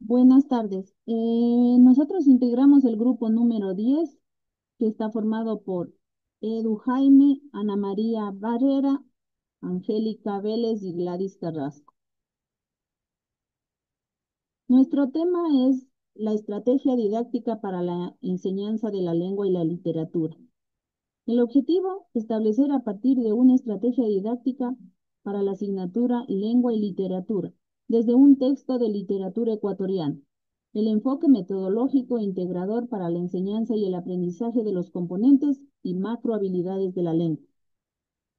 Buenas tardes. Nosotros integramos el grupo número 10, que está formado por Edu Jaime, Ana María Barrera, Angélica Vélez y Gladys Carrasco. Nuestro tema es la estrategia didáctica para la enseñanza de la lengua y la literatura. El objetivo, establecer a partir de una estrategia didáctica para la asignatura Lengua y Literatura, desde un texto de literatura ecuatoriana. El enfoque metodológico e integrador para la enseñanza y el aprendizaje de los componentes y macrohabilidades de la lengua.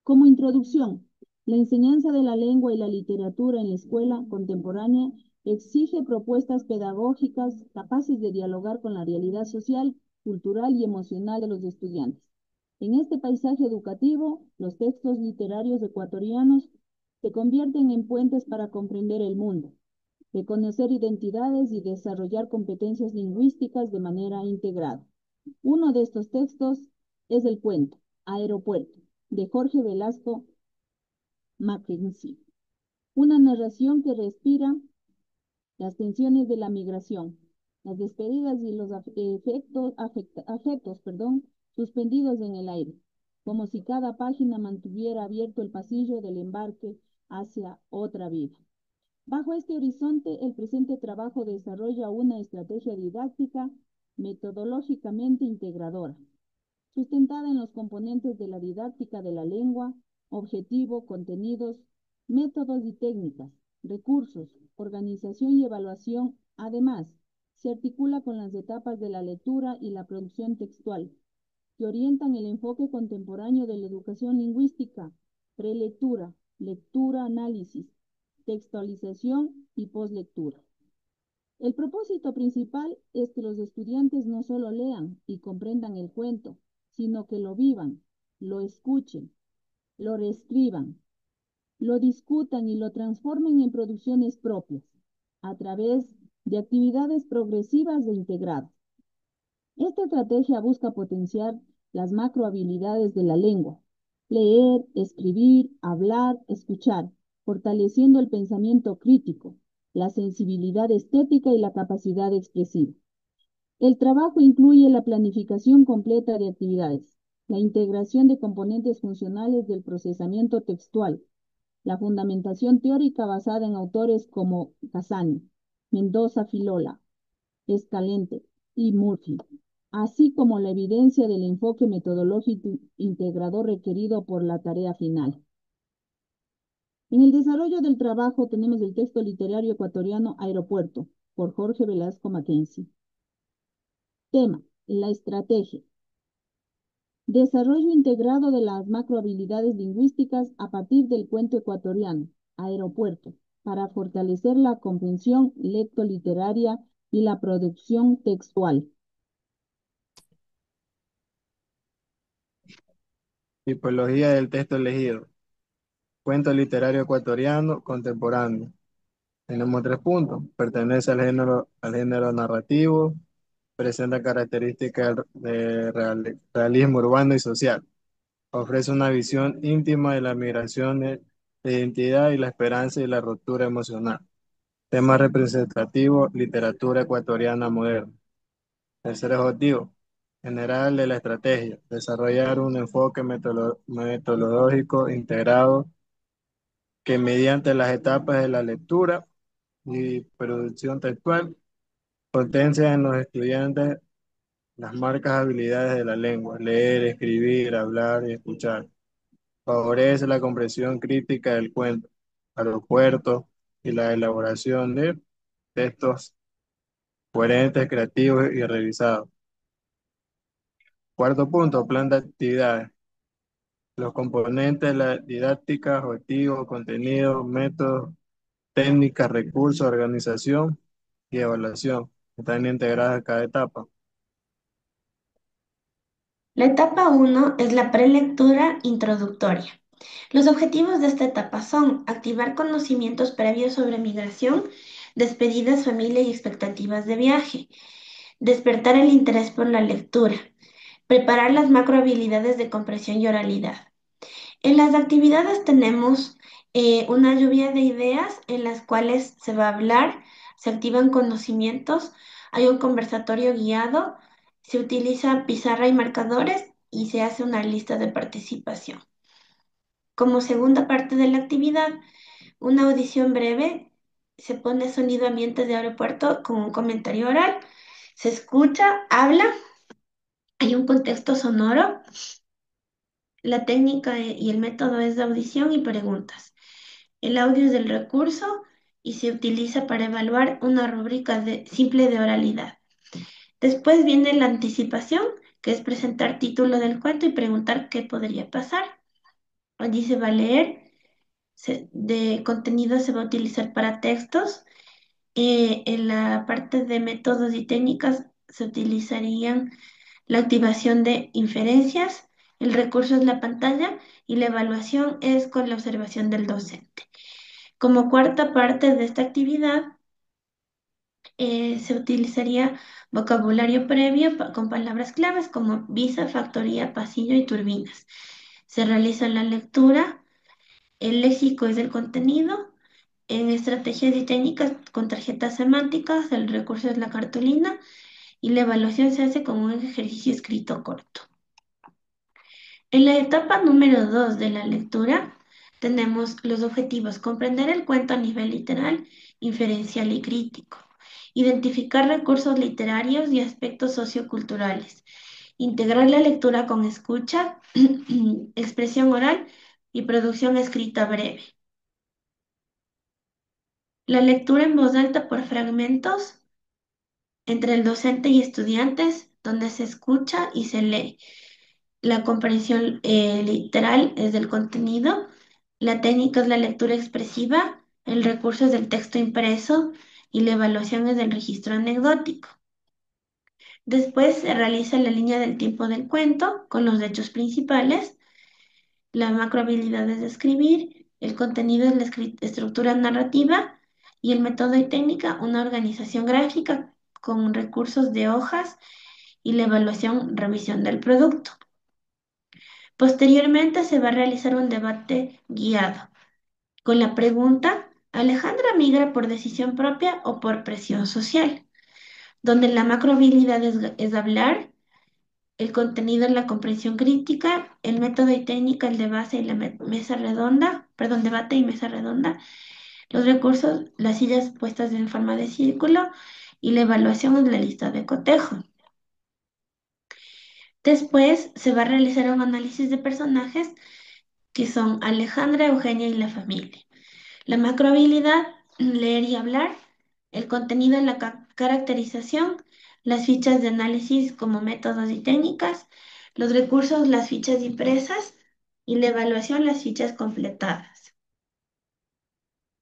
Como introducción, la enseñanza de la lengua y la literatura en la escuela contemporánea exige propuestas pedagógicas capaces de dialogar con la realidad social, cultural y emocional de los estudiantes. En este paisaje educativo, los textos literarios ecuatorianos se convierten en puentes para comprender el mundo, reconocer identidades y desarrollar competencias lingüísticas de manera integrada. Uno de estos textos es el cuento Aeropuerto, de Jorge Velasco Mackenzie, una narración que respira las tensiones de la migración, las despedidas y los afectos, suspendidos en el aire, como si cada página mantuviera abierto el pasillo del embarque hacia otra vida. Bajo este horizonte, el presente trabajo desarrolla una estrategia didáctica metodológicamente integradora, sustentada en los componentes de la didáctica de la lengua, objetivo, contenidos, métodos y técnicas, recursos, organización y evaluación. Además, se articula con las etapas de la lectura y la producción textual, que orientan el enfoque contemporáneo de la educación lingüística: prelectura, lectura, análisis, textualización y postlectura. El propósito principal es que los estudiantes no solo lean y comprendan el cuento, sino que lo vivan, lo escuchen, lo reescriban, lo discutan y lo transformen en producciones propias, a través de actividades progresivas e integradas. Esta estrategia busca potenciar las macrohabilidades de la lengua: leer, escribir, hablar, escuchar, fortaleciendo el pensamiento crítico, la sensibilidad estética y la capacidad expresiva. El trabajo incluye la planificación completa de actividades, la integración de componentes funcionales del procesamiento textual, la fundamentación teórica basada en autores como Casani, Mendoza Filola, Escalente y Murphy, así como la evidencia del enfoque metodológico integrador requerido por la tarea final. En el desarrollo del trabajo tenemos el texto literario ecuatoriano Aeropuerto, por Jorge Velasco Mackenzie. Tema: la estrategia. Desarrollo integrado de las macrohabilidades lingüísticas a partir del cuento ecuatoriano, Aeropuerto, para fortalecer la comprensión lectoliteraria y la producción textual. Tipología del texto elegido. Cuento literario ecuatoriano contemporáneo. Tenemos 3 puntos. Pertenece al género narrativo. Presenta características de realismo urbano y social. Ofrece una visión íntima de las migraciones de identidad y la esperanza y la ruptura emocional. Tema representativo: literatura ecuatoriana moderna. Tercer objetivo general de la estrategia: desarrollar un enfoque metodológico integrado que, mediante las etapas de la lectura y producción textual, potencia en los estudiantes las marcas habilidades de la lengua: leer, escribir, hablar y escuchar. Favorece la comprensión crítica del cuento, aeropuerto y la elaboración de textos coherentes, creativos y revisados. Cuarto punto: plan de actividades. Los componentes de la didáctica: objetivo, contenido, métodos, técnicas, recursos, organización y evaluación. Están integradas a cada etapa. La etapa 1 es la prelectura introductoria. Los objetivos de esta etapa son activar conocimientos previos sobre migración, despedidas, familia y expectativas de viaje, despertar el interés por la lectura, preparar las macrohabilidades de comprensión y oralidad. En las actividades tenemos una lluvia de ideas en las cuales se va a hablar se activan conocimientos, hay un conversatorio guiado, se utiliza pizarra y marcadores y se hace una lista de participación. Como segunda parte de la actividad, una audición breve, se pone sonido ambiente de aeropuerto con un comentario oral, se escucha, habla, hay un contexto sonoro, la técnica y el método es de audición y preguntas. El audio es del recurso y se utiliza para evaluar una rúbrica simple de oralidad. Después viene la anticipación, que es presentar título del cuento y preguntar qué podría pasar. Allí se va a leer, de contenido se va a utilizar para textos. En la parte de métodos y técnicas se utilizarían la activación de inferencias, el recurso es la pantalla y la evaluación es con la observación del docente. Como cuarta parte de esta actividad, se utilizaría vocabulario previo con palabras claves como visa, factoría, pasillo y turbinas. Se realiza la lectura, el léxico es el contenido, en estrategias y técnicas con tarjetas semánticas, el recurso es la cartulina y la evaluación se hace con un ejercicio escrito corto. En la etapa número 2 de la lectura tenemos los objetivos: comprender el cuento a nivel literal, inferencial y crítico, identificar recursos literarios y aspectos socioculturales, integrar la lectura con escucha, expresión oral y producción escrita breve. La lectura en voz alta por fragmentos entre el docente y estudiantes, donde se escucha y se lee. La comprensión literal es del contenido, la técnica es la lectura expresiva, el recurso es del texto impreso y la evaluación es del registro anecdótico. Después se realiza la línea del tiempo del cuento con los hechos principales, la macrohabilidad es de escribir, el contenido es la estructura narrativa y el método y técnica, una organización gráfica con recursos de hojas y la evaluación, revisión del producto. Posteriormente se va a realizar un debate guiado con la pregunta: ¿Alejandra migra por decisión propia o por presión social? Donde la macrohabilidad es hablar, el contenido es la comprensión crítica, el método y técnica, el de base y la mesa redonda, perdón, debate y mesa redonda, los recursos, las sillas puestas en forma de círculo y la evaluación es la lista de cotejo. Después se va a realizar un análisis de personajes que son Alejandra, Eugenia y la familia. La macrohabilidad, leer y hablar, el contenido, la caracterización, las fichas de análisis como métodos y técnicas, los recursos, las fichas impresas y la evaluación, las fichas completadas.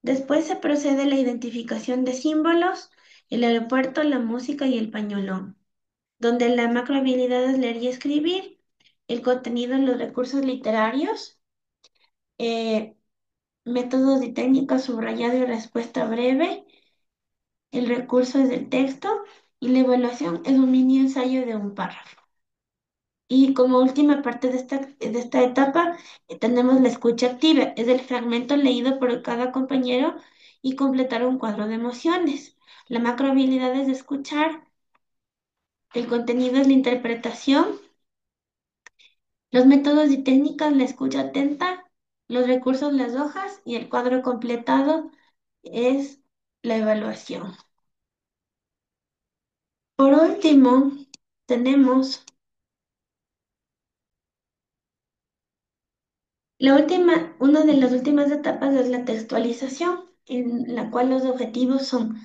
Después se procede a la identificación de símbolos, el aeropuerto, la música y el pañolón, donde la macrohabilidad es leer y escribir, el contenido, los recursos literarios, eh, métodos y técnicas, subrayado y respuesta breve. El recurso es del texto y la evaluación es un mini ensayo de un párrafo. Y como última parte de esta etapa, tenemos la escucha activa. Es el fragmento leído por cada compañero y completar un cuadro de emociones. La macrohabilidad es de escuchar, el contenido es la interpretación, los métodos y técnicas, la escucha atenta, los recursos, las hojas y el cuadro completado es la evaluación. Por último, tenemos una de las últimas etapas es la textualización, en la cual los objetivos son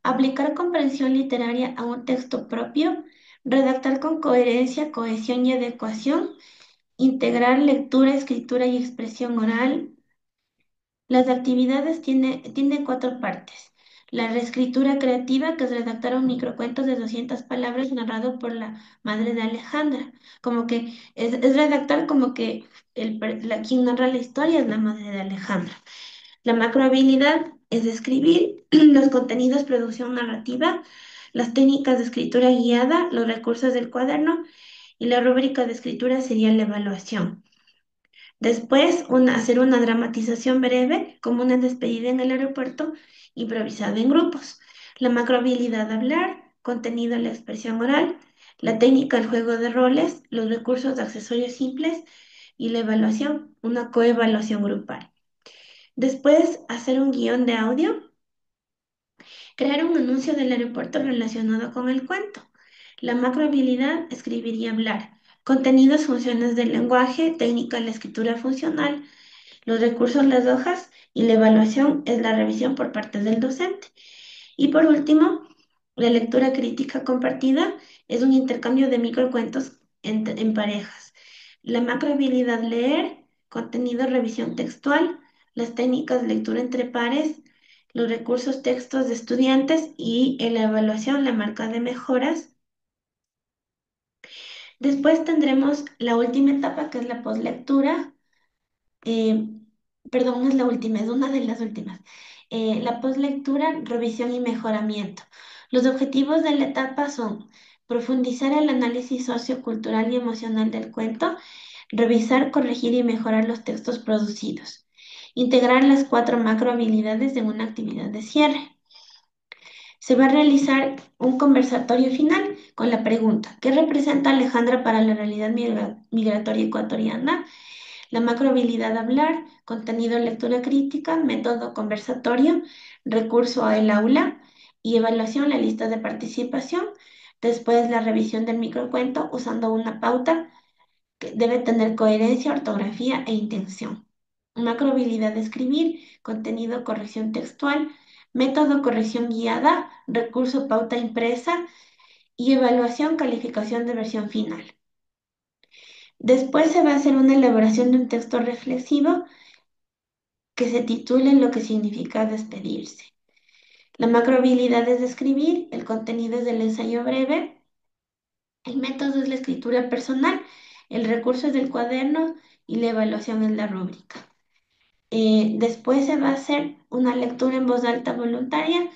aplicar comprensión literaria a un texto propio, redactar con coherencia, cohesión y adecuación, integrar lectura, escritura y expresión oral. Las actividades tiene cuatro partes. La reescritura creativa, que es redactar un microcuento de 200 palabras narrado por la madre de Alejandra. Como que es redactar como que quien narra la historia es la madre de Alejandra. La macrohabilidad es escribir los contenidos, producción narrativa, las técnicas de escritura guiada, los recursos del cuaderno y la rúbrica de escritura sería la evaluación. Después, hacer una dramatización breve, como una despedida en el aeropuerto, improvisada en grupos. la macrohabilidad de hablar, contenido en la expresión oral, la técnica del juego de roles, los recursos de accesorios simples y la evaluación, una coevaluación grupal. Después, hacer un guión de audio, crear un anuncio del aeropuerto relacionado con el cuento. La macrohabilidad, escribir y hablar. Contenidos, funciones del lenguaje, técnica de la escritura funcional, los recursos, las hojas y la evaluación es la revisión por parte del docente. Y por último, la lectura crítica compartida es un intercambio de microcuentos en parejas. La macrohabilidad leer, contenido revisión textual, las técnicas de lectura entre pares, los recursos textos de estudiantes y en la evaluación la marca de mejoras. Después tendremos la última etapa que es la postlectura. eh, Perdón, no es la última, es una de las últimas. La postlectura, revisión y mejoramiento. Los objetivos de la etapa son profundizar el análisis sociocultural y emocional del cuento, revisar, corregir y mejorar los textos producidos, integrar las 4 macrohabilidades en una actividad de cierre. Se va a realizar un conversatorio final con la pregunta: ¿qué representa Alejandra para la realidad migratoria ecuatoriana? La macrohabilidad de hablar, contenido lectura crítica, método conversatorio, recurso a el aula y evaluación la lista de participación. Después la revisión del microcuento usando una pauta que debe tener coherencia, ortografía e intención. Macrohabilidad de escribir, contenido corrección textual, método corrección guiada, recurso pauta impresa y evaluación calificación de versión final. Después se va a hacer una elaboración de un texto reflexivo que se titule Lo que significa despedirse. La macrohabilidad es de escribir, el contenido es del ensayo breve, el método es la escritura personal, el recurso es del cuaderno y la evaluación es la rúbrica. Después se va a hacer una lectura en voz alta voluntaria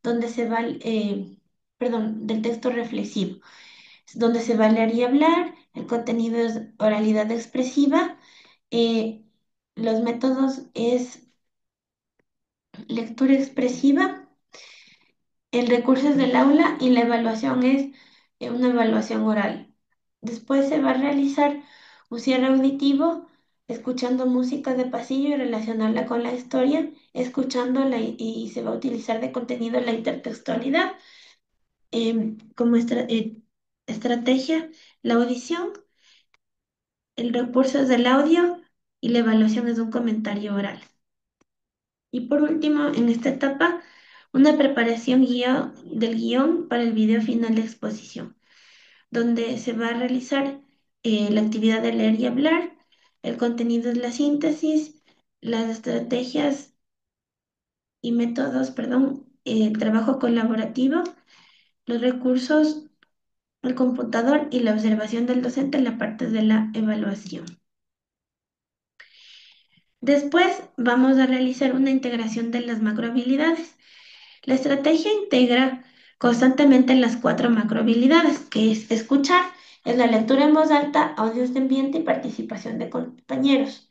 donde se va, perdón, del texto reflexivo, donde se va a leer y hablar, el contenido es oralidad expresiva, eh, los métodos es lectura expresiva, el recurso es del aula y la evaluación es una evaluación oral. Después se va a realizar un cierre auditivo, escuchando música de pasillo y relacionarla con la historia, escuchándola y se va a utilizar de contenido la intertextualidad. Como estrategia, la audición, el recurso es del audio y la evaluación es un comentario oral. Y por último, en esta etapa, una preparación del guión para el video final de exposición, donde se va a realizar la actividad de leer y hablar, el contenido es la síntesis, las estrategias y métodos, perdón, el trabajo colaborativo, los recursos, el computador y la observación del docente en la parte de la evaluación. Después vamos a realizar una integración de las macrohabilidades. La estrategia integra constantemente las 4 macrohabilidades, que es escuchar, es la lectura en voz alta, audios de ambiente y participación de compañeros.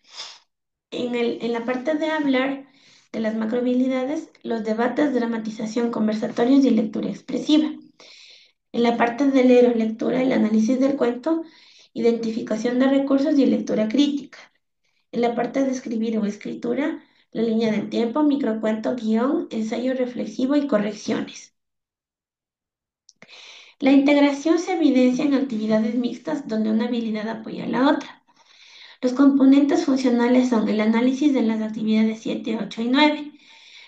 En la parte de hablar de las macrohabilidades, los debates, dramatización, conversatorios y lectura expresiva. En la parte de leer o lectura, el análisis del cuento, identificación de recursos y lectura crítica. En la parte de escribir o escritura, la línea del tiempo, microcuento, guión, ensayo reflexivo y correcciones. La integración se evidencia en actividades mixtas donde una habilidad apoya a la otra. Los componentes funcionales son el análisis de las actividades 7, 8 y 9,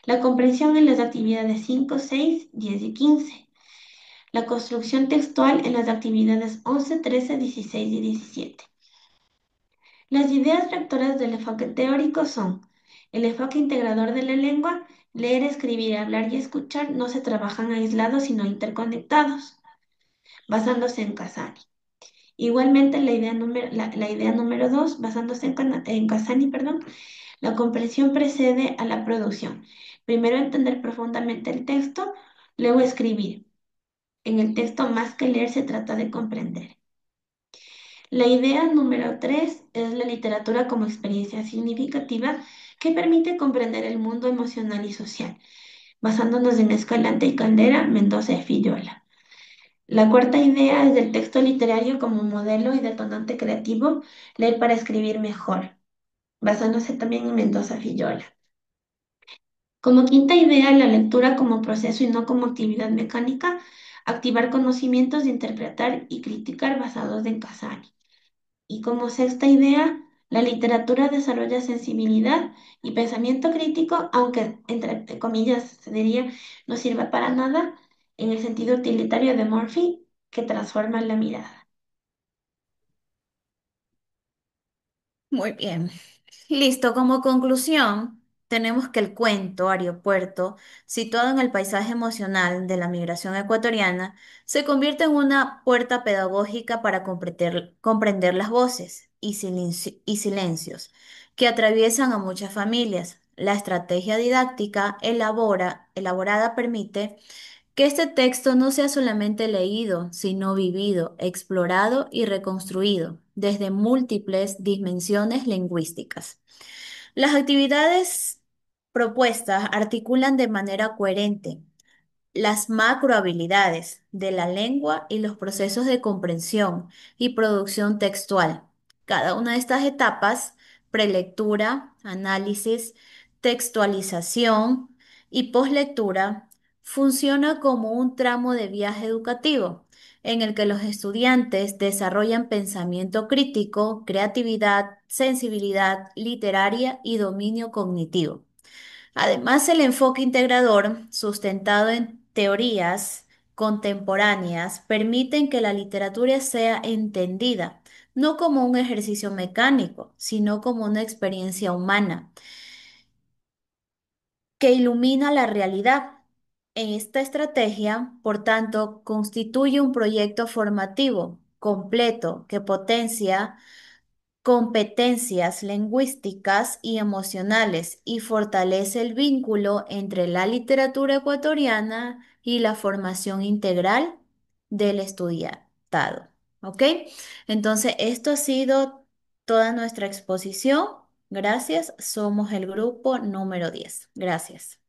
la comprensión en las actividades 5, 6, 10 y 15, la construcción textual en las actividades 11, 13, 16 y 17. Las ideas rectoras del enfoque teórico son el enfoque integrador de la lengua, leer, escribir, hablar y escuchar no se trabajan aislados sino interconectados, basándose en Casani. Igualmente, la idea número 2, basándose en Casani, perdón, la comprensión precede a la producción. Primero entender profundamente el texto, luego escribir. En el texto, más que leer, se trata de comprender. La idea número 3 es la literatura como experiencia significativa que permite comprender el mundo emocional y social. basándonos en Escalante y Caldera, Mendoza y Fillola. La cuarta idea es del texto literario como modelo y detonante creativo, leer para escribir mejor, basándose también en Mendoza Fillola. Como quinta idea, la lectura como proceso y no como actividad mecánica, activar conocimientos de interpretar y criticar basados en Casani. Y como sexta idea, la literatura desarrolla sensibilidad y pensamiento crítico, aunque entre comillas se diría no sirva para nada, en el sentido utilitario de Murphy, que transforma la mirada. Muy bien. Listo, como conclusión, tenemos que el cuento Aeropuerto, situado en el paisaje emocional de la migración ecuatoriana, se convierte en una puerta pedagógica para comprender las voces y silencios que atraviesan a muchas familias. La estrategia didáctica elaborada permite que este texto no sea solamente leído, sino vivido, explorado y reconstruido desde múltiples dimensiones lingüísticas. Las actividades propuestas articulan de manera coherente las macrohabilidades de la lengua y los procesos de comprensión y producción textual. Cada una de estas etapas, prelectura, análisis, textualización y poslectura, funciona como un tramo de viaje educativo en el que los estudiantes desarrollan pensamiento crítico, creatividad, sensibilidad literaria y dominio cognitivo. Además, el enfoque integrador, sustentado en teorías contemporáneas, permiten que la literatura sea entendida no como un ejercicio mecánico, sino como una experiencia humana que ilumina la realidad. Esta estrategia, por tanto, constituye un proyecto formativo completo que potencia competencias lingüísticas y emocionales y fortalece el vínculo entre la literatura ecuatoriana y la formación integral del estudiantado. ¿Ok? Entonces, esto ha sido toda nuestra exposición. Gracias. Somos el grupo número 10. Gracias.